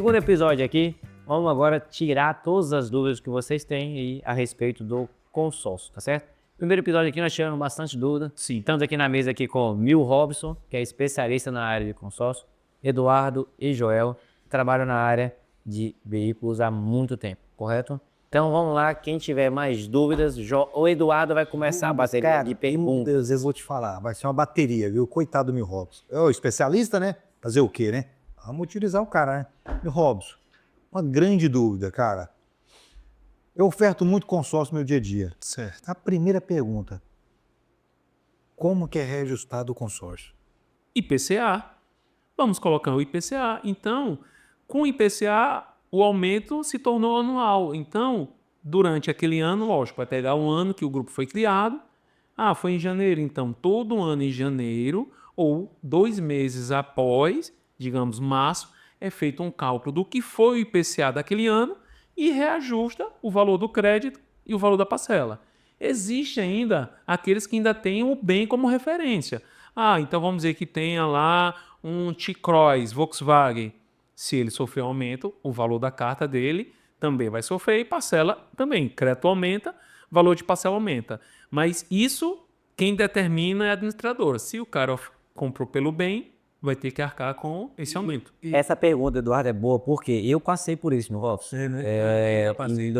segundo episódio aqui, vamos agora tirar todas as dúvidas que vocês têm aí a respeito do consórcio, tá certo? Primeiro episódio aqui nós tivemos bastante dúvida. Sim. Estamos aqui na mesa aqui com Mil Robson, que é especialista na área de consórcio, Eduardo e Joel, que trabalham na área de veículos há muito tempo, correto? Então vamos lá, quem tiver mais dúvidas, o Eduardo vai começar a bateria de perguntas. Eu vou te falar, vai ser uma bateria, viu? Coitado do Mil Robson. É o especialista, né? Fazer o quê, né? Vamos utilizar o cara, né? Mil Robson, uma grande dúvida, cara. Eu oferto muito consórcio no meu dia a dia. Certo. A primeira pergunta, como que é reajustado o consórcio? IPCA. Vamos colocar o IPCA. Então, com o IPCA, o aumento se tornou anual. Então, durante aquele ano, lógico, vai pegar o ano que o grupo foi criado. Ah, foi em janeiro. Então, todo ano em janeiro, ou 2 meses após, digamos, março, é feito um cálculo do que foi o IPCA daquele ano e reajusta o valor do crédito e o valor da parcela. Existe ainda aqueles que ainda têm o bem como referência. Ah, então vamos dizer que tenha lá um T-Cross, Volkswagen. Se ele sofrer aumento, o valor da carta dele também vai sofrer e parcela também. Crédito aumenta, valor de parcela aumenta. Mas isso, quem determina é a administradora. Se o cara comprou pelo bem, vai ter que arcar com esse aumento. Essa pergunta, Eduardo, é boa porque eu passei por isso no Robson. Eu passei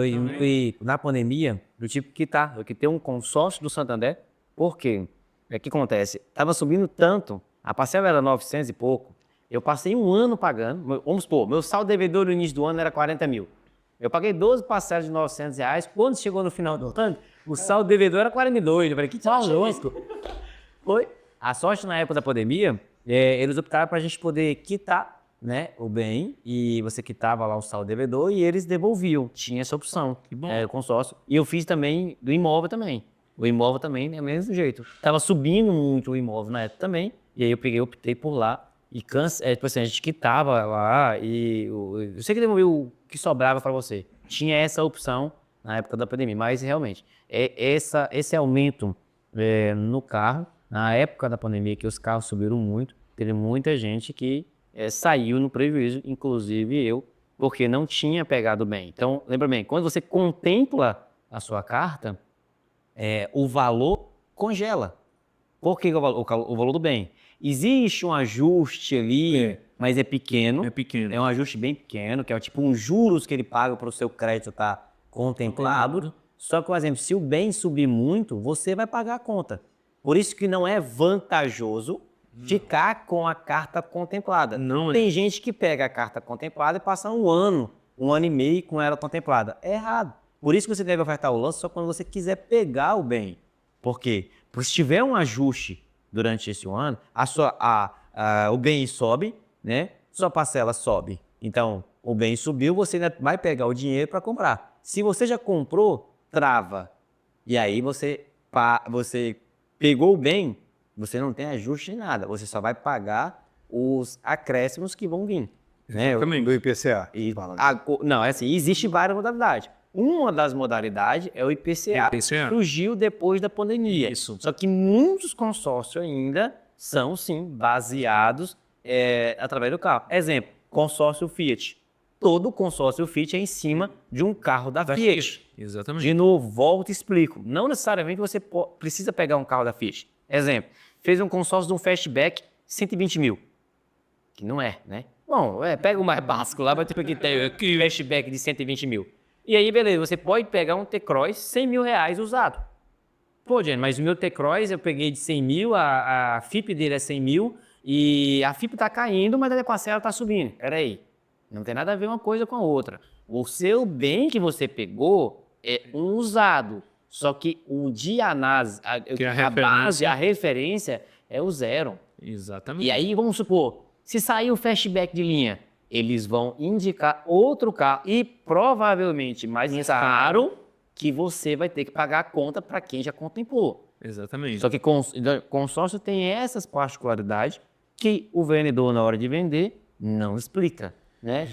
Na pandemia, do tipo que eu quitei um consórcio do Santander. Por quê? O que acontece? Tava subindo tanto, a parcela era 900 e pouco. Eu passei um ano pagando, vamos supor, meu saldo devedor no início do ano era 40 mil. Eu paguei 12 parcelas de R$900. Quando chegou no final do ano, o saldo devedor era 42. Eu falei, que louco. Foi. A sorte na época da pandemia, eles optaram para a gente poder quitar, né, o bem, e você quitava lá o saldo devedor e eles devolviam. Tinha essa opção, o consórcio. E eu fiz também do imóvel também. O imóvel também é o mesmo jeito. Tava subindo muito o imóvel na época também, e aí optei por lá. E tipo assim, a gente quitava lá e eu sei que devolveu o que sobrava para você. Tinha essa opção na época da pandemia, mas realmente, esse aumento no carro, na época da pandemia, que os carros subiram muito, teve muita gente que saiu no prejuízo, inclusive eu, porque não tinha pegado bem. Então, lembra bem, quando você contempla a sua carta, o valor congela. Por que o valor do bem? Existe um ajuste ali, mas é pequeno. É pequeno. É um ajuste bem pequeno, que é tipo um juros que ele paga para o seu crédito estar contemplado. Só que, por exemplo, se o bem subir muito, você vai pagar a conta. Por isso que não é vantajoso ficar com a carta contemplada. Não é. Tem gente que pega a carta contemplada e passa um ano e meio com ela contemplada. É errado. Por isso que você deve ofertar o lance só quando você quiser pegar o bem. Por quê? Porque se tiver um ajuste durante esse ano, o bem sobe, né? Sua parcela sobe. Então, o bem subiu, você ainda vai pegar o dinheiro para comprar. Se você já comprou, trava. E aí você pegou o bem, você não tem ajuste em nada. Você só vai pagar os acréscimos que vão vir. Né? Do IPCA. Não, é assim, existe várias modalidades. Uma das modalidades é o IPCA, que surgiu depois da pandemia. Isso. Só que muitos consórcios ainda são, sim, baseados através do carro. Exemplo, consórcio Fiat. Todo consórcio Fiat é em cima de um carro da Fiat. Exatamente. De novo, volto e explico. Não necessariamente você precisa pegar um carro da Fiat. Exemplo, fez um consórcio de um Fastback 120 mil. Que não é, né? Bom, pega o mais básico lá, vai ter que ter um Fastback de 120 mil. E aí, beleza, você pode pegar um T-Cross 100 mil reais usado. Pô, Jenny, mas o meu T-Cross eu peguei de 100 mil, a FIP dele é 100 mil, e a FIP tá caindo, mas a parcela tá subindo. Peraí, não tem nada a ver uma coisa com a outra. O seu bem que você pegou é um usado, só que o de análise, a base, a referência é o zero. Exatamente. E aí, vamos supor, se sair o Fastback de linha, eles vão indicar outro carro e provavelmente mais caro que você vai ter que pagar a conta para quem já contemplou. Exatamente. Só que consórcio tem essas particularidades que o vendedor, na hora de vender, não explica. Né?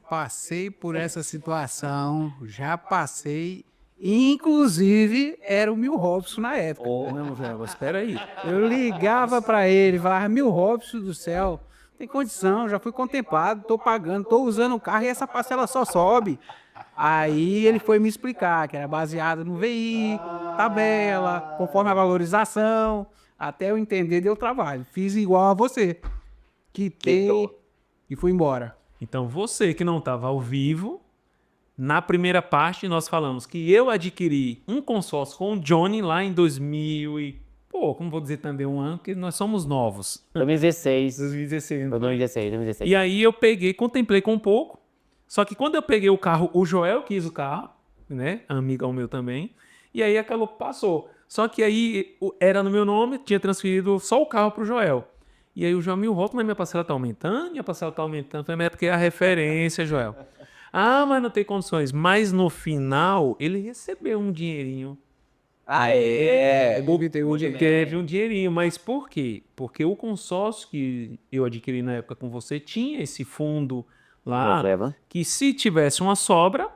Passei por essa situação, já passei. Inclusive, era o Mil Robson na época. Não, espera aí. Eu ligava para ele, falava, Mil Robson do céu, tem condição, já fui contemplado, tô pagando, tô usando o carro e essa parcela só sobe. Aí ele foi me explicar que era baseado no veículo, tabela, conforme a valorização, até eu entender deu trabalho. Fiz igual a você, quitei e fui embora. Então, você que não estava ao vivo, na primeira parte nós falamos que eu adquiri um consórcio com o Johnny lá em 2000 e... Pô, como vou dizer também um ano, porque nós somos novos. 2016. 2016. Foi 2016, 2016. E aí eu peguei, contemplei com um pouco. Só que quando eu peguei o carro, o Joel quis o carro, né? Amigo meu também. E aí aquilo passou. Só que aí era no meu nome, tinha transferido só o carro pro Joel. E aí o Joel me volta, mas minha parcela tá aumentando, minha parcela tá aumentando. Falei, mas é porque é a referência, Joel. Ah, mas não tem condições. Mas no final, ele recebeu um dinheirinho. Teve um dinheirinho, mas por quê? Porque o consórcio que eu adquiri na época com você tinha esse fundo lá, Reserva. que se tivesse uma sobra,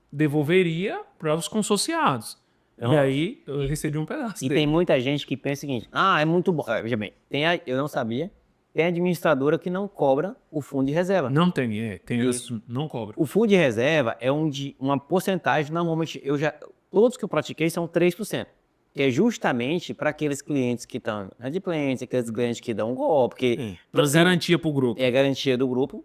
devolveria para os consorciados. E aí eu recebi um pedaço E dele. tem muita gente que pensa o seguinte: é muito bom. Veja bem, eu não sabia, tem administradora que não cobra o fundo de reserva. Não tem, isso, não cobra. O fundo de reserva é uma porcentagem, normalmente, todos que eu pratiquei são 3%. Que é justamente para aqueles clientes que estão adimplentes, aqueles clientes que dão golpe, porque Para garantia para o grupo. é garantia do grupo.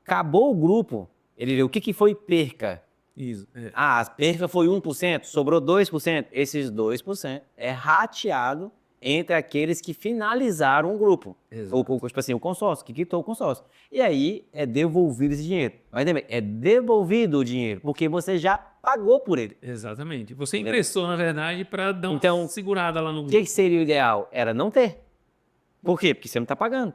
Acabou o grupo, ele vê o que foi perca. Isso. A perca foi 1%, sobrou 2%. Esses 2% é rateado entre aqueles que finalizaram o grupo. Ou, tipo assim, o consórcio, que quitou o consórcio. E aí é devolvido esse dinheiro. Mas também é devolvido o dinheiro, porque você já pagou por ele. Exatamente. Você emprestou, na verdade, para dar Então, uma segurada lá no O grupo. que seria o ideal? Era não ter. Por quê? Porque você não está pagando.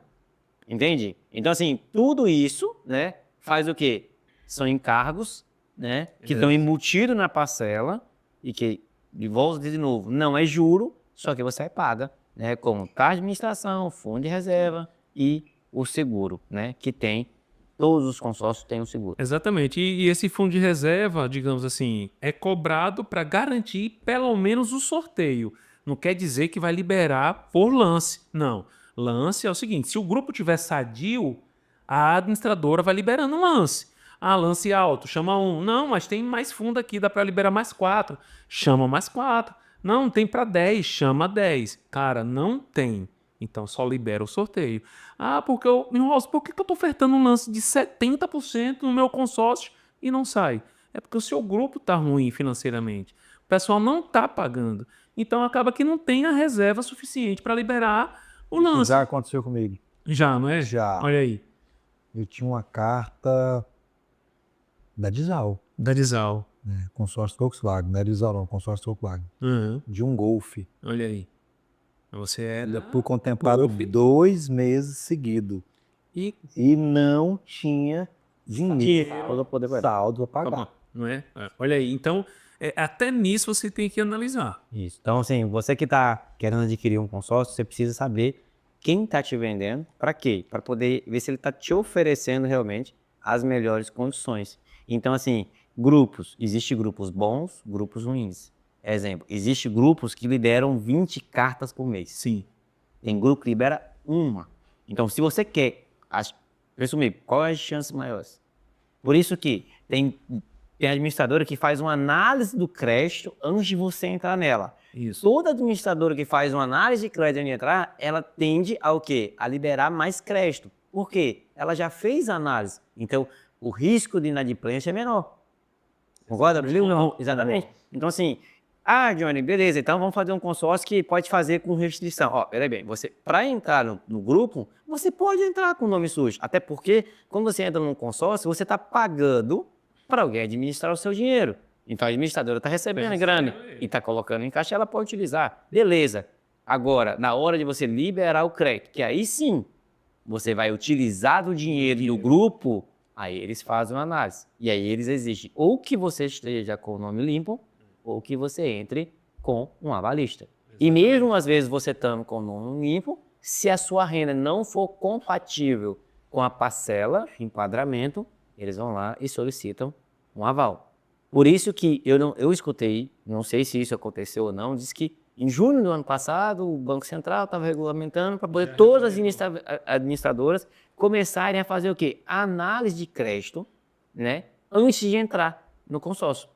Entende? Então, assim, tudo isso, né, faz o quê? São encargos, né, que estão embutidos na parcela e que, de volta de novo, não é juro, só que você paga, né, com taxa de administração, fundo de reserva e o seguro, né, que tem, todos os consórcios têm um seguro. Exatamente. E esse fundo de reserva, digamos assim, é cobrado para garantir pelo menos o sorteio. Não quer dizer que vai liberar por lance. Não. Lance é o seguinte, se o grupo tiver sadio, a administradora vai liberando um lance. Ah, lance alto, chama um. Não, mas tem mais fundo aqui, dá para liberar mais 4. Chama mais 4. Não, tem para 10, chama 10. Cara, não tem. Então só libera o sorteio. Ah, porque por que eu tô ofertando um lance de 70% no meu consórcio e não sai? É porque o seu grupo tá ruim financeiramente. O pessoal não tá pagando. Então acaba que não tem a reserva suficiente para liberar o lance. Já aconteceu comigo. Já, não é? Já. Olha aí. Eu tinha uma carta da Dizal, Da Dizal. né? Consórcio Volkswagen, não é Dizal não, consórcio Volkswagen, Uhum. de um Golf. Olha aí. Você é Ainda fui contemplado Golf. 2 meses seguidos. E E não tinha dinheiro Para poder pagar. saldo a pagar. Tá, não é? Olha aí. Então, até nisso você tem que analisar. Isso. Então, assim, você que está querendo adquirir um consórcio, você precisa saber quem está te vendendo, para quê? Para poder ver se ele está te oferecendo realmente as melhores condições. Então, assim, existem grupos bons, grupos ruins. Exemplo, existem grupos que lideram 20 cartas por mês. Sim. Tem grupo que libera uma. Então, se você quer, resumir, qual é as chances maiores? Por isso que tem administradora que faz uma análise do crédito antes de você entrar nela. Isso. Toda administradora que faz uma análise de crédito antes de entrar, ela tende ao quê? A liberar mais crédito. Por quê? Ela já fez a análise. Então, o risco de inadimplência é menor. Concorda, Bruno? Não, exatamente. Então, assim, Johnny, beleza, então vamos fazer um consórcio que pode fazer com restrição. Peraí bem, você, para entrar no grupo, você pode entrar com o nome sujo. Até porque, quando você entra num consórcio, você está pagando para alguém administrar o seu dinheiro. Então, a administradora está recebendo a grana e está colocando em caixa, ela pode utilizar. Beleza. Agora, na hora de você liberar o crédito, que aí sim, você vai utilizar do dinheiro do grupo, aí eles fazem uma análise. E aí eles exigem ou que você esteja com o nome limpo, ou que você entre com um avalista. E mesmo às vezes você estando com o nome limpo, se a sua renda não for compatível com a parcela, enquadramento, eles vão lá e solicitam um aval. Por isso que eu escutei, não sei se isso aconteceu ou não, diz que Em junho do ano passado, o Banco Central estava regulamentando para poder todas as administradoras começarem a fazer o quê? Análise de crédito, né? Antes de entrar no consórcio.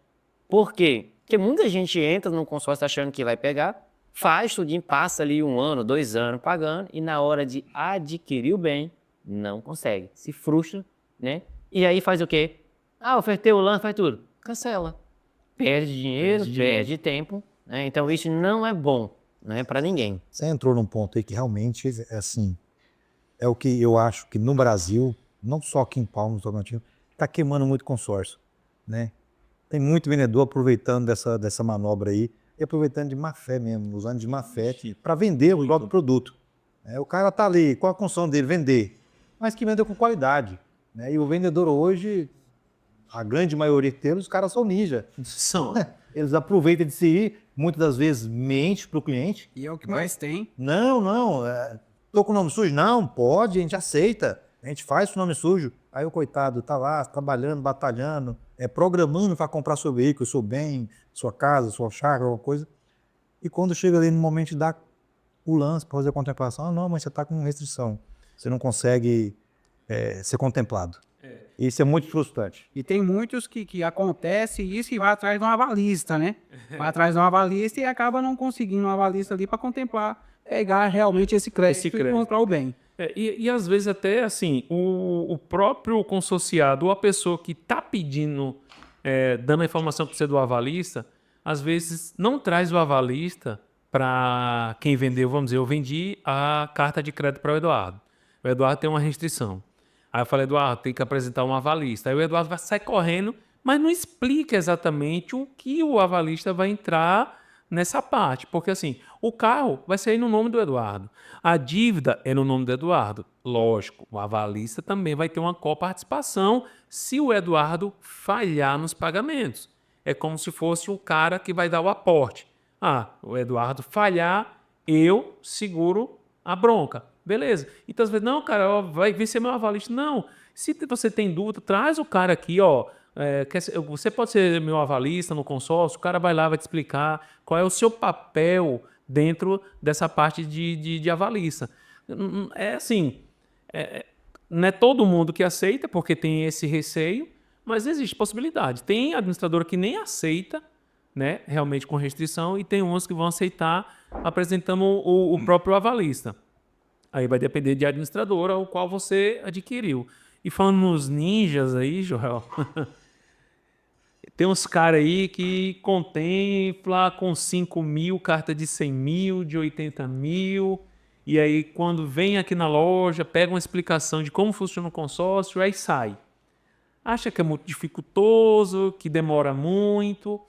Por quê? Porque muita gente entra no consórcio achando que vai pegar, faz tudinho, passa ali 1 ano, 2 anos pagando e na hora de adquirir o bem, não consegue. Se frustra, né? E aí faz o quê? Ofertei o lance, faz tudo. Cancela. Perde dinheiro, perde tempo, né? Então isso não é bom, não é para ninguém. Você entrou num ponto aí que realmente, assim, é o que eu acho que no Brasil, não só aqui em Palmas, no Tocantins, está queimando muito consórcio, né? Tem muito vendedor aproveitando dessa manobra aí e aproveitando de má fé mesmo, usando de má fé para vender o próprio produto. O cara tá ali, qual a função dele? Vender, mas que vendeu com qualidade, né? E o vendedor hoje, a grande maioria deles, os caras são ninja. São. Eles aproveitam de si, muitas das vezes mente para o cliente. E é o que mais tem. Não, tô com o nome sujo? Não, pode, a gente aceita. A gente faz com o nome sujo. Aí o coitado tá lá trabalhando, batalhando, programando para comprar seu veículo, seu bem, sua casa, sua chácara, alguma coisa. E quando chega ali no momento de dar o lance para fazer a contemplação, não, mas você está com restrição. Você não consegue ser contemplado. Isso é muito frustrante. E tem muitos que acontece isso e vai atrás de um avalista, né? Vai atrás de um avalista e acaba não conseguindo um avalista ali para contemplar, pegar realmente esse crédito e comprar o bem. E às vezes até assim, o próprio consorciado ou a pessoa que está pedindo, dando a informação para você do avalista, às vezes não traz o avalista para quem vendeu. Vamos dizer, eu vendi a carta de crédito para o Eduardo. O Eduardo tem uma restrição. Aí eu falei, Eduardo, tem que apresentar um avalista. Aí o Eduardo vai sair correndo, mas não explica exatamente o que o avalista vai entrar nessa parte. Porque assim, o carro vai sair no nome do Eduardo. A dívida é no nome do Eduardo. Lógico, o avalista também vai ter uma coparticipação se o Eduardo falhar nos pagamentos. É como se fosse o cara que vai dar o aporte. O Eduardo falhar, eu seguro a bronca. Beleza. Então, às vezes, não, cara, vai vir ser meu avalista. Não. Se você tem dúvida, traz o cara aqui, ó. Você pode ser meu avalista no consórcio, o cara vai lá, vai te explicar qual é o seu papel dentro dessa parte de avalista. É assim, não é todo mundo que aceita, porque tem esse receio, mas existe possibilidade. Tem administradora que nem aceita, né, realmente com restrição, e tem uns que vão aceitar apresentando o próprio avalista. Aí vai depender de administradora ao qual você adquiriu. E falando nos ninjas aí, Joel, tem uns caras aí que contempla com 5 mil, carta de 100 mil, de 80 mil, e aí quando vem aqui na loja, pega uma explicação de como funciona o consórcio, aí sai. Acha que é muito dificultoso, que demora muito,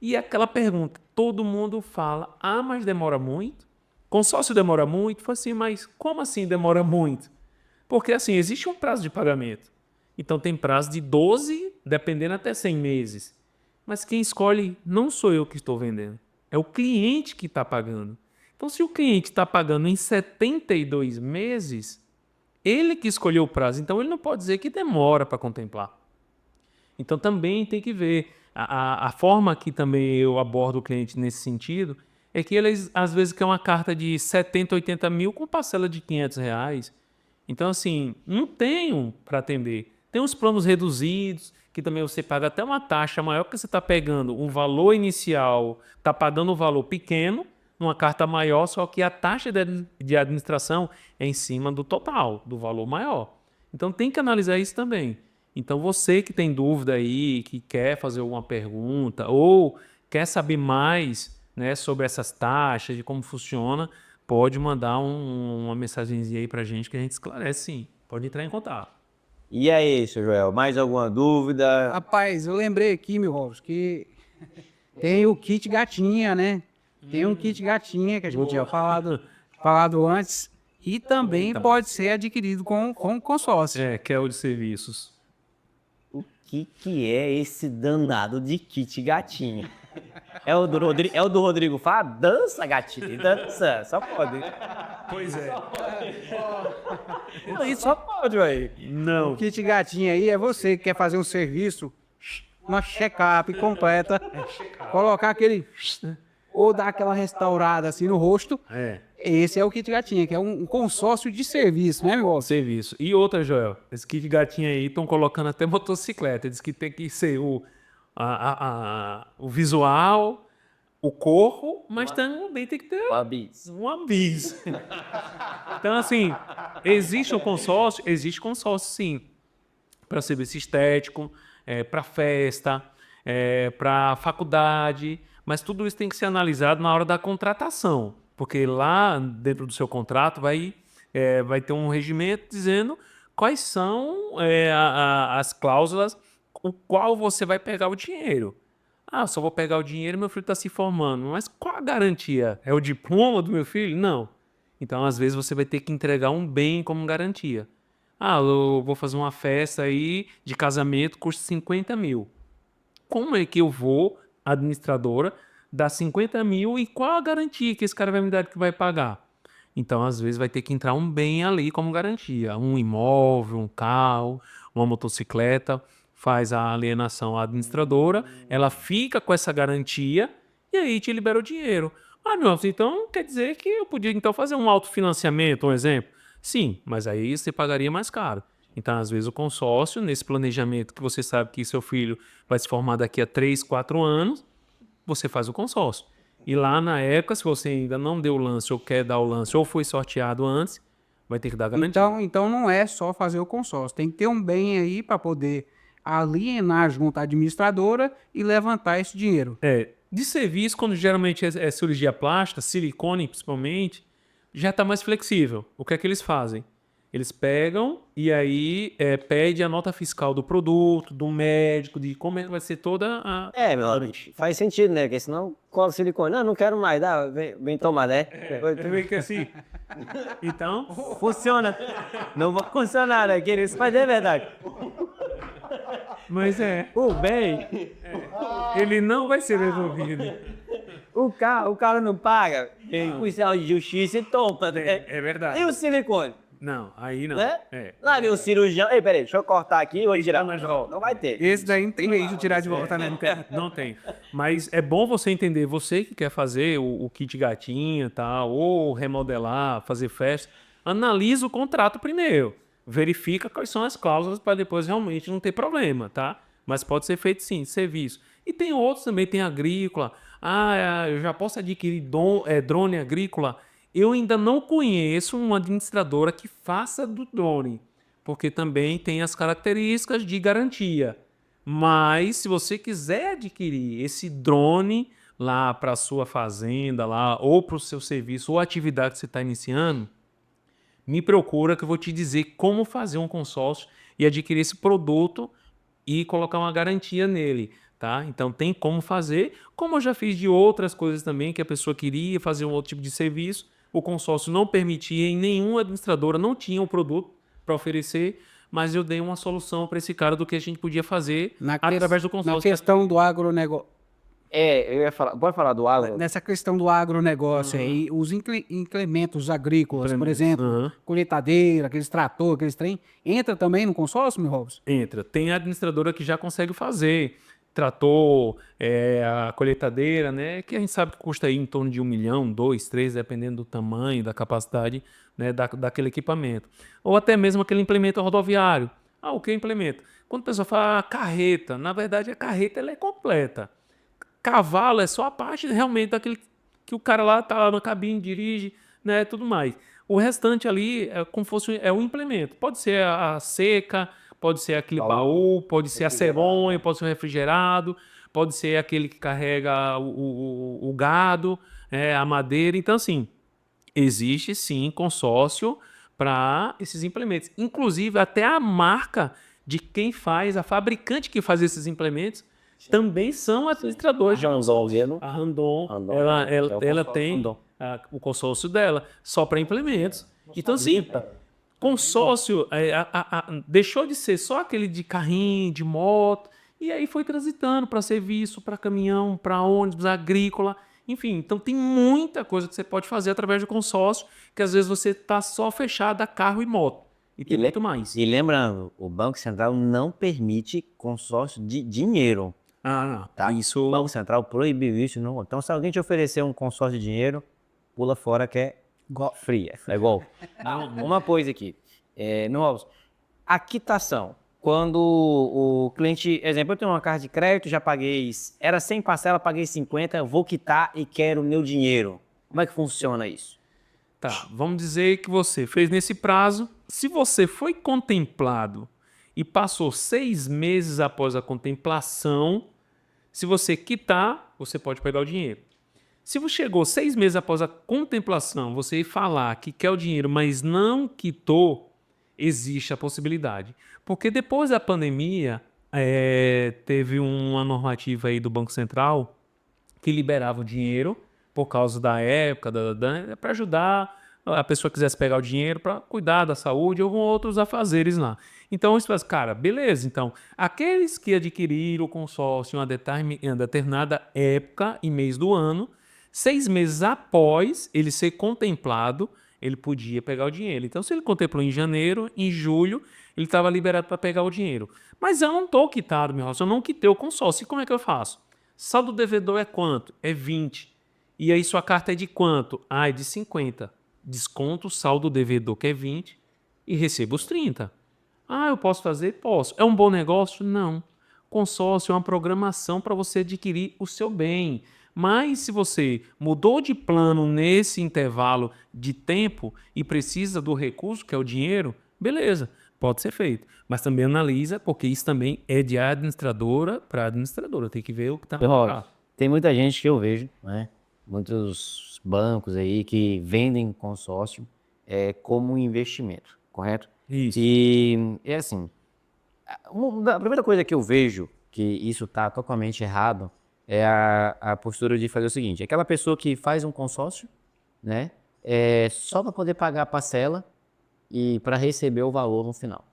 e aquela pergunta, todo mundo fala, mas demora muito? Consórcio demora muito? Foi assim, mas como assim demora muito? Porque assim, existe um prazo de pagamento. Então tem prazo de 12, dependendo até 100 meses. Mas quem escolhe não sou eu que estou vendendo. É o cliente que está pagando. Então se o cliente está pagando em 72 meses, ele que escolheu o prazo. Então ele não pode dizer que demora para contemplar. Então também tem que ver. A forma que também eu abordo o cliente nesse sentido é que eles às vezes querem uma carta de 70, 80 mil com parcela de R$500. Então, assim, não tenho para atender. Tem uns planos reduzidos, que também você paga até uma taxa maior, porque você está pegando um valor inicial, está pagando um valor pequeno, numa carta maior, só que a taxa de administração é em cima do total, do valor maior. Então, tem que analisar isso também. Então, você que tem dúvida aí, que quer fazer alguma pergunta, ou quer saber mais, né, sobre essas taxas, de como funciona, pode mandar uma mensagenzinha aí pra gente que a gente esclarece sim. Pode entrar em contato. E aí, seu Joel, mais alguma dúvida? Rapaz, eu lembrei aqui, meu Robson, que tem o kit gatinha, né? Tem um kit gatinha que a gente tinha falado antes e também pode ser adquirido com consórcio. Que é o de serviços. O que é esse danado de kit gatinha? É o do Rodrigo Fá? Dança, gatinho, dança, só pode. Pois é. Isso só pode, velho. Não. O kit gatinha aí é você que quer fazer um serviço, uma check-up completa, colocar aquele ou dar aquela restaurada assim no rosto. É. Esse é o kit gatinha, que é um consórcio de serviço, né, meu irmão? Serviço. E outra, Joel, esse kit gatinho aí estão colocando até motocicleta. Diz que tem que ser o visual, o corpo, mas também tem que ter um aviso. Então, assim, existe consórcio sim, para serviço estético, para festa, para faculdade, mas tudo isso tem que ser analisado na hora da contratação, porque lá dentro do seu contrato vai ter um regimento dizendo quais são as cláusulas com qual você vai pegar o dinheiro. Ah, só vou pegar o dinheiro, meu filho está se formando. Mas qual a garantia? É o diploma do meu filho? Não. Então, às vezes, você vai ter que entregar um bem como garantia. Ah, eu vou fazer uma festa aí de casamento, custa 50 mil. Como é que eu vou, administradora, dar 50 mil e qual a garantia que esse cara vai me dar que vai pagar? Então, às vezes, vai ter que entrar um bem ali como garantia. Um imóvel, um carro, uma motocicleta. Faz a alienação à administradora, ela fica com essa garantia e aí te libera o dinheiro. Ah, meu, então quer dizer que eu podia então fazer um autofinanciamento, um exemplo? Sim, mas aí você pagaria mais caro. Então, às vezes, o consórcio, nesse planejamento que você sabe que seu filho vai se formar daqui a 3, 4 anos, você faz o consórcio. E lá na época, se você ainda não deu o lance ou quer dar o lance ou foi sorteado antes, vai ter que dar garantia. Então não é só fazer o consórcio, tem que ter um bem aí para poder alienar junto à administradora e levantar esse dinheiro. De serviço, quando geralmente é cirurgia plástica, silicone principalmente, já está mais flexível. O que é que eles fazem? Eles pegam e aí pede a nota fiscal do produto, do médico, de como é que vai ser toda a... Meu amigo, faz sentido, né? Porque senão cola silicone. Não quero mais, dá, vem tomar, né? Também que assim. Então, Funciona. Não vai funcionar, né? Isso, mas é verdade. mas O bem, ele não vai ser resolvido. o cara não paga, o policial de justiça e toma, né? É verdade. E o silicone, Não, aí não. né? Lá vem o cirurgião. Ei, peraí, deixa eu cortar aqui e tirar mais volta. Não vai ter. Esse daí não tem meio de tirar de volta, né? Não tem. Mas é bom você entender, você que quer fazer o kit gatinha, tá, ou remodelar, fazer festa, analisa o contrato primeiro. Verifica quais são as cláusulas para depois realmente não ter problema, tá? Mas pode ser feito sim, serviço. E tem outros também, tem agrícola. Eu já posso adquirir drone agrícola. Eu ainda não conheço uma administradora que faça do drone, porque também tem as características de garantia. Mas se você quiser adquirir esse drone lá para a sua fazenda lá, ou para o seu serviço ou atividade que você está iniciando, me procura que eu vou te dizer como fazer um consórcio e adquirir esse produto e colocar uma garantia nele, tá? Então tem como fazer, como eu já fiz de outras coisas também, que a pessoa queria fazer um outro tipo de serviço, o consórcio não permitia, e nenhuma administradora não tinha o produto para oferecer, mas eu dei uma solução para esse cara do que a gente podia fazer através do consórcio. Na questão do agronegócio. Eu ia falar, pode falar do agro? Nessa questão do agronegócio aí, os implementos agrícolas, por exemplo, colheitadeira, aqueles trator, aqueles trem, entra também no consórcio, meu Robson? Entra. Tem a administradora que já consegue fazer. Trator, a colheitadeira, né? Que a gente sabe que custa aí em torno de 1 milhão, 2, 3, dependendo do tamanho, da capacidade, né, daquele equipamento. Ou até mesmo aquele implemento rodoviário. O que é implemento? Quando a pessoa fala carreta, na verdade a carreta ela é completa. Cavalo é só a parte realmente daquele que o cara lá tá na cabine, dirige, né, tudo mais. O restante ali é como fosse o implemento. Pode ser a seca, pode ser aquele baú, pode ser a ceronha, pode ser o refrigerado, pode ser aquele que carrega o gado, a madeira. Então, assim, existe sim consórcio para esses implementos. Inclusive, até a marca de quem faz, a fabricante que faz esses implementos, também são administradores. A Randon, ela tem o consórcio dela só para implementos. Então, assim, consórcio deixou de ser só aquele de carrinho, de moto, e aí foi transitando para serviço, para caminhão, para ônibus, agrícola, enfim. Então tem muita coisa que você pode fazer através do consórcio, que às vezes você está só fechado a carro e moto. E tem muito mais. E lembrando, o Banco Central não permite consórcio de dinheiro. Ah, Tá? isso... O Banco Central proibiu isso. Não. Então, se alguém te oferecer um consórcio de dinheiro, pula fora que é fria. É golpe. Uma coisa aqui. Meu Robson, a quitação. Quando o cliente... Exemplo, eu tenho uma carta de crédito, já paguei... Era 100 parcela, paguei 50, vou quitar e quero o meu dinheiro. Como é que funciona isso? Tá, vamos dizer que você fez nesse prazo. Se você foi contemplado e passou 6 meses após a contemplação, se você quitar, você pode pegar o dinheiro. Se você chegou 6 meses após a contemplação, você falar que quer o dinheiro, mas não quitou, existe a possibilidade. Porque depois da pandemia, teve uma normativa aí do Banco Central que liberava o dinheiro por causa da época, para ajudar a pessoa que quisesse pegar o dinheiro para cuidar da saúde ou com outros afazeres lá. Então, isso faz, cara, beleza. Então, aqueles que adquiriram o consórcio em uma determinada época e mês do ano, 6 meses após ele ser contemplado, ele podia pegar o dinheiro. Então, se ele contemplou em janeiro, em julho, ele estava liberado para pegar o dinheiro. Mas eu não estou quitado, meu Robson, eu não quitei o consórcio. E como é que eu faço? Saldo devedor é quanto? É 20. E aí sua carta é de quanto? Ah, é de 50. Desconto o saldo devedor, que é 20, e recebo os 30. Ah, eu posso fazer? Posso. É um bom negócio? Não. Consórcio é uma programação para você adquirir o seu bem. Mas se você mudou de plano nesse intervalo de tempo e precisa do recurso, que é o dinheiro, beleza, pode ser feito. Mas também analisa, porque isso também é de administradora para administradora. Tem que ver o que está. Meu Robson, tem muita gente que eu vejo, né? Muitos bancos aí que vendem consórcio como um investimento, correto? Isso. E é assim, a primeira coisa que eu vejo que isso está totalmente errado é a postura de fazer o seguinte: aquela pessoa que faz um consórcio, né, só para poder pagar a parcela e para receber o valor no final.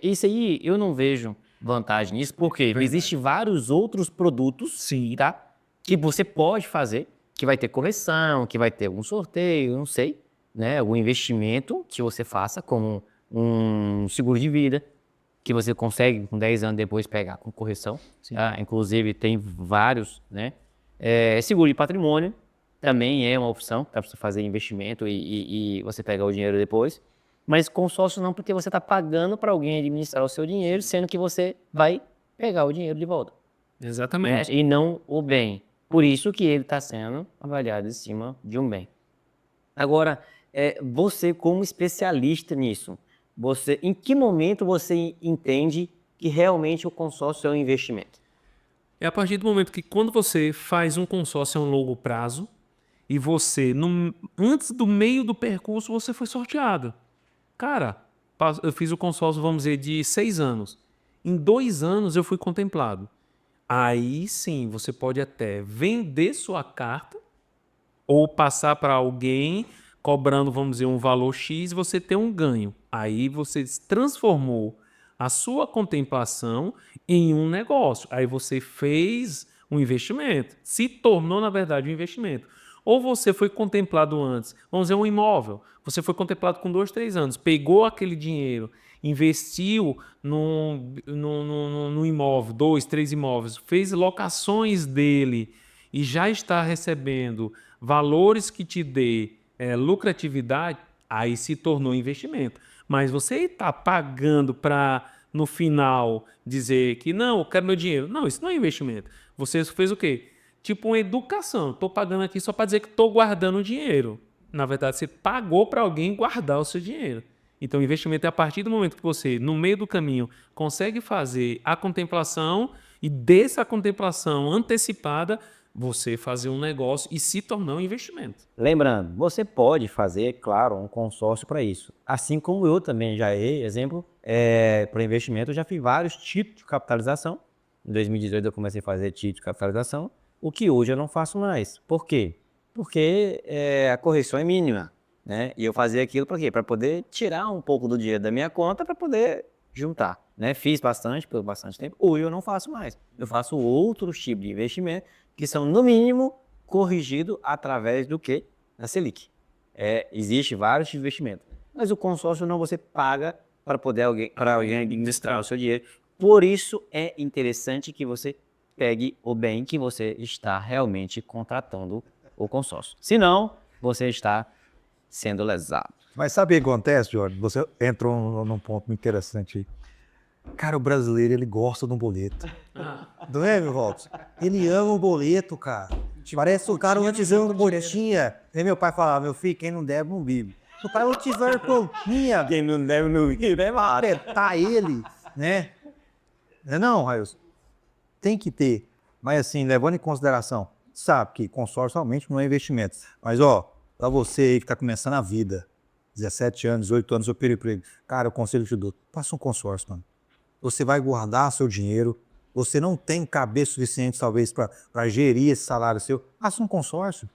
Isso aí eu não vejo vantagem nisso, porque existem vários outros produtos, Sim. tá, que você pode fazer, que vai ter correção, que vai ter algum sorteio, não sei, né, algum investimento que você faça, como um seguro de vida, que você consegue com 10 anos depois pegar com correção. Tá? Inclusive tem vários, né? Seguro de patrimônio também é uma opção para você fazer investimento e você pegar o dinheiro depois. Mas consórcio não, porque você está pagando para alguém administrar o seu dinheiro, sendo que você vai pegar o dinheiro de volta. Exatamente. Né? E não o bem. Por isso que ele está sendo avaliado em cima de um bem. Agora, você como especialista nisso, em que momento você entende que realmente o consórcio é um investimento? É a partir do momento que quando você faz um consórcio a um longo prazo e você, antes do meio do percurso, você foi sorteado. Cara, eu fiz o consórcio, vamos dizer, de 6 anos. Em 2 anos eu fui contemplado. Aí sim, você pode até vender sua carta ou passar para alguém cobrando, vamos dizer, um valor X e você ter um ganho. Aí você transformou a sua contemplação em um negócio. Aí você fez um investimento. Se tornou, na verdade, um investimento. Ou você foi contemplado antes, vamos dizer, um imóvel. Você foi contemplado com 2, 3 anos, pegou aquele dinheiro, investiu no imóvel, 2, 3 imóveis, fez locações dele e já está recebendo valores que te dê lucratividade, aí se tornou investimento. Mas você está pagando para, no final, dizer que não, eu quero meu dinheiro. Não, isso não é investimento. Você fez o quê? Tipo uma educação. Estou pagando aqui só para dizer que estou guardando dinheiro. Na verdade, você pagou para alguém guardar o seu dinheiro. Então, o investimento é a partir do momento que você, no meio do caminho, consegue fazer a contemplação e dessa contemplação antecipada, você fazer um negócio e se tornar um investimento. Lembrando, você pode fazer, claro, um consórcio para isso. Assim como eu também já, exemplo, para investimento, eu já fiz vários tipos de capitalização. Em 2018 eu comecei a fazer tipos de capitalização, o que hoje eu não faço mais. Por quê? Porque a correção é mínima, né? E eu fazia aquilo para quê? Para poder tirar um pouco do dinheiro da minha conta para poder juntar, né? Fiz bastante por bastante tempo. Hoje eu não faço mais. Eu faço outros tipos de investimento que são, no mínimo, corrigidos através do quê? Da Selic. Existe vários tipos de investimento. Mas o consórcio não, você paga para poder alguém administrar o seu dinheiro. Por isso é interessante que você pegue o bem que você está realmente contratando o consórcio. Senão, você está sendo lesado. Mas sabe o que acontece, Jorge? Você entrou num ponto muito interessante aí. Cara, o brasileiro, ele gosta de um boleto. Não é, meu Robson? Ele ama o boleto, cara. Parece o cara antes ama boletinha. E meu pai falava, meu filho, quem não deve não vive. O cara não tiver continha. Quem não deve não vive. É apertar ele, né? Não, Railson. Tem que ter. Mas assim, levando em consideração, sabe que consórcio realmente não é investimento. Mas, ó, pra você aí que tá começando a vida, 17 anos, 18 anos, eu perdi. Cara, o conselho que eu te dou, faça um consórcio, mano. Você vai guardar seu dinheiro, você não tem cabeça suficiente, talvez, para gerir esse salário seu, faça um consórcio.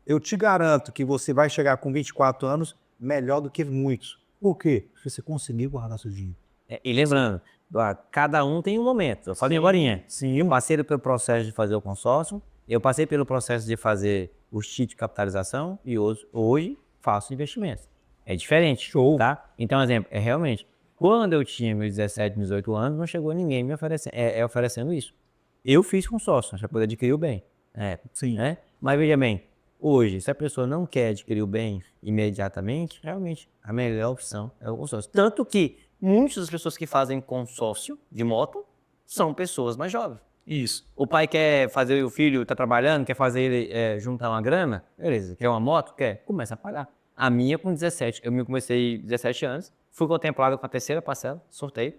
Eu te garanto que você vai chegar com 24 anos melhor do que muitos. Por quê? Porque você conseguiu guardar seu dinheiro. E lembrando, cada um tem um momento. Eu falei agora. Sim, eu passei pelo processo de fazer o consórcio, eu passei pelo processo de fazer o título de capitalização e hoje faço investimentos. É diferente. Show. Tá? Então, exemplo, realmente, quando eu tinha meus 17, 18 anos, não chegou ninguém me oferecendo isso. Eu fiz consórcio para poder adquirir o bem. Sim. Né? Mas veja bem, hoje, se a pessoa não quer adquirir o bem imediatamente, realmente a melhor opção é o consórcio. Tanto que muitas das pessoas que fazem consórcio de moto são pessoas mais jovens. Isso. O pai quer fazer, o filho está trabalhando, quer fazer ele juntar uma grana, beleza, quer uma moto, quer, começa a pagar. A minha com 17, eu comecei 17 anos, fui contemplado com a terceira parcela, sorteio.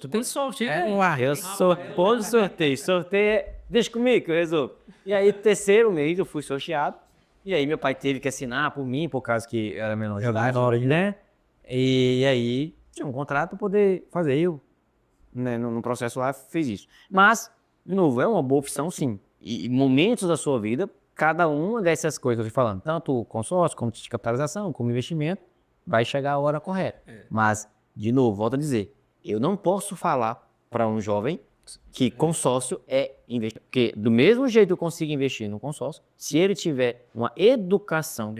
Tu tem sorte, Eu sorteio, deixa comigo que eu resolvo. E aí, terceiro mês, eu fui sorteado, e aí meu pai teve que assinar por mim, por causa que era menor de idade, né? E aí, tinha um contrato para poder fazer, eu, né, no processo lá, fiz isso. Mas, de novo, é uma boa opção, sim. E momentos da sua vida, cada uma dessas coisas que eu estou falando, tanto consórcio, como de capitalização, como investimento, vai chegar a hora correta. Mas, de novo, volto a dizer, eu não posso falar para um jovem que consórcio é investir. Porque do mesmo jeito eu consigo investir no consórcio, se ele tiver uma educação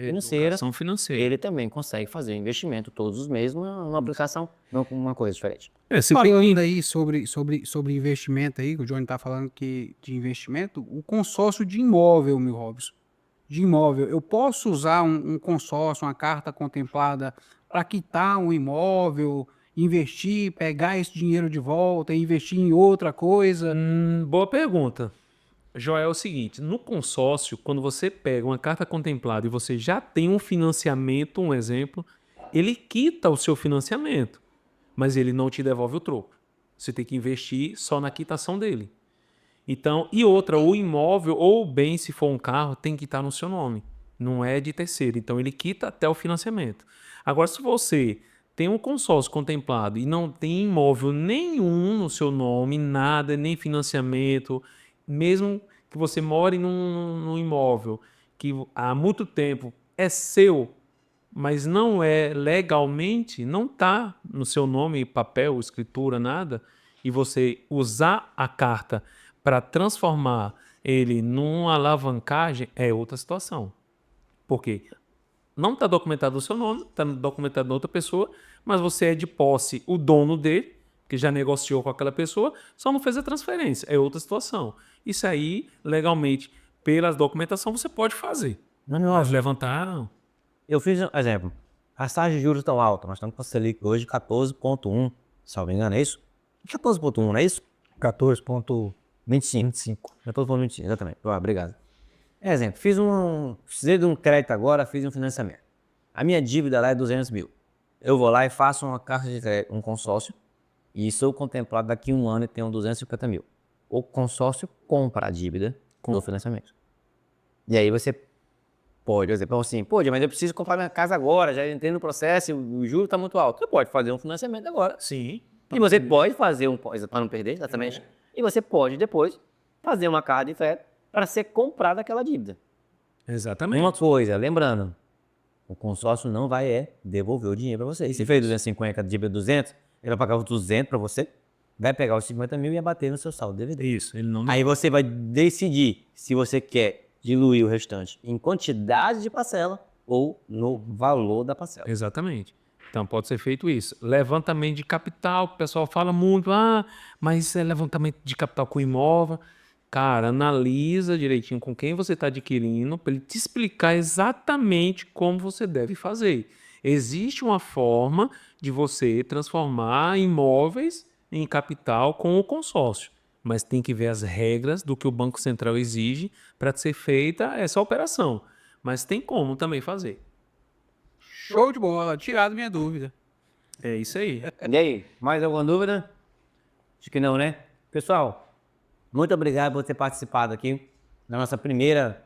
financeira, ele também consegue fazer um investimento todos os meses numa aplicação, não com uma coisa diferente. Falando aí sobre investimento aí, que o Johnny tá falando que de investimento, o consórcio de imóvel, meu Robson, de imóvel, eu posso usar um consórcio, uma carta contemplada para quitar um imóvel, investir, pegar esse dinheiro de volta, investir em outra coisa? Boa pergunta. Joel, é o seguinte, no consórcio, quando você pega uma carta contemplada e você já tem um financiamento, um exemplo, ele quita o seu financiamento, mas ele não te devolve o troco. Você tem que investir só na quitação dele. Então, e outra, o imóvel ou o bem, se for um carro, tem que estar no seu nome. Não é de terceiro. Então, ele quita até o financiamento. Agora, se você tem um consórcio contemplado e não tem imóvel nenhum no seu nome, nada, nem financiamento, mesmo que você more num imóvel que há muito tempo é seu, mas não é legalmente, não está no seu nome, papel, escritura, nada, e você usar a carta para transformar ele numa alavancagem, é outra situação. Por quê? Não está documentado o seu nome, está documentado na outra pessoa, mas você é de posse o dono dele, que já negociou com aquela pessoa, só não fez a transferência. É outra situação. Isso aí, legalmente, pela documentação, você pode fazer. Mas levantar, não. Eu fiz um exemplo. As taxas de juros estão altas. Nós estamos com a Selic hoje 14,1. Se não me engano, é isso? 14,1, não é isso? 14,25. 14,25, exatamente. Obrigado. Exemplo, precisei de um crédito agora, fiz um financiamento. A minha dívida lá é 200 mil. Eu vou lá e faço uma carta de crédito, um consórcio, e sou contemplado daqui a um ano e tenho 250 mil. O consórcio compra a dívida do financiamento. E aí você pode, por exemplo, assim, mas eu preciso comprar minha casa agora, já entrei no processo, o juro está muito alto. Você pode fazer um financiamento agora. Sim. E você pode fazer para não perder, exatamente. E você pode depois fazer uma carta de crédito para ser comprada aquela dívida. Exatamente. Uma coisa, lembrando, o consórcio não vai devolver o dinheiro para você. E se fez 250, a dívida 200, ele vai pagar os 200 para você, vai pegar os 50 mil e abater no seu saldo DVD. Isso, ele não... Aí você vai decidir se você quer diluir o restante em quantidade de parcela ou no valor da parcela. Exatamente. Então pode ser feito isso. Levantamento de capital, o pessoal fala muito, mas isso é levantamento de capital com imóvel. Cara, analisa direitinho com quem você está adquirindo para ele te explicar exatamente como você deve fazer. Existe uma forma de você transformar imóveis em capital com o consórcio, mas tem que ver as regras do que o Banco Central exige para ser feita essa operação. Mas tem como também fazer. Show de bola, tirado minha dúvida. É isso aí. E aí, mais alguma dúvida? Acho que não, né? Pessoal, muito obrigado por ter participado aqui na nossa primeira,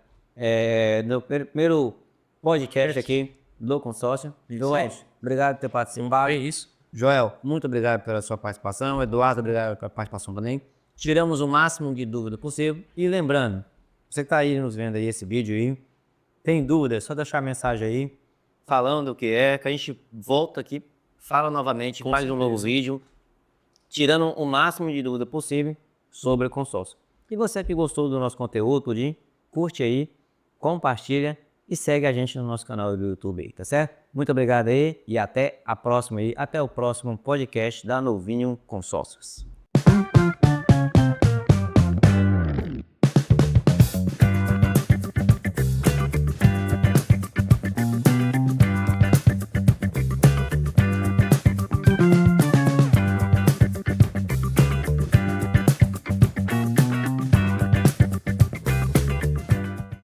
no primeiro podcast aqui do consórcio. Joel, obrigado por ter participado. É isso. Joel, muito obrigado pela sua participação. Eduardo, obrigado pela participação também. Tiramos o máximo de dúvida possível. E lembrando, você que está aí nos vendo aí esse vídeo aí, tem dúvida, é só deixar a mensagem aí, falando o que é, que a gente volta aqui, fala novamente, faz um novo vídeo, tirando o máximo de dúvida possível sobre o consórcio. E você que gostou do nosso conteúdo, curte aí, compartilha e segue a gente no nosso canal do YouTube aí, tá certo? Muito obrigado aí e até a próxima aí, até o próximo podcast da Novinho Consórcios.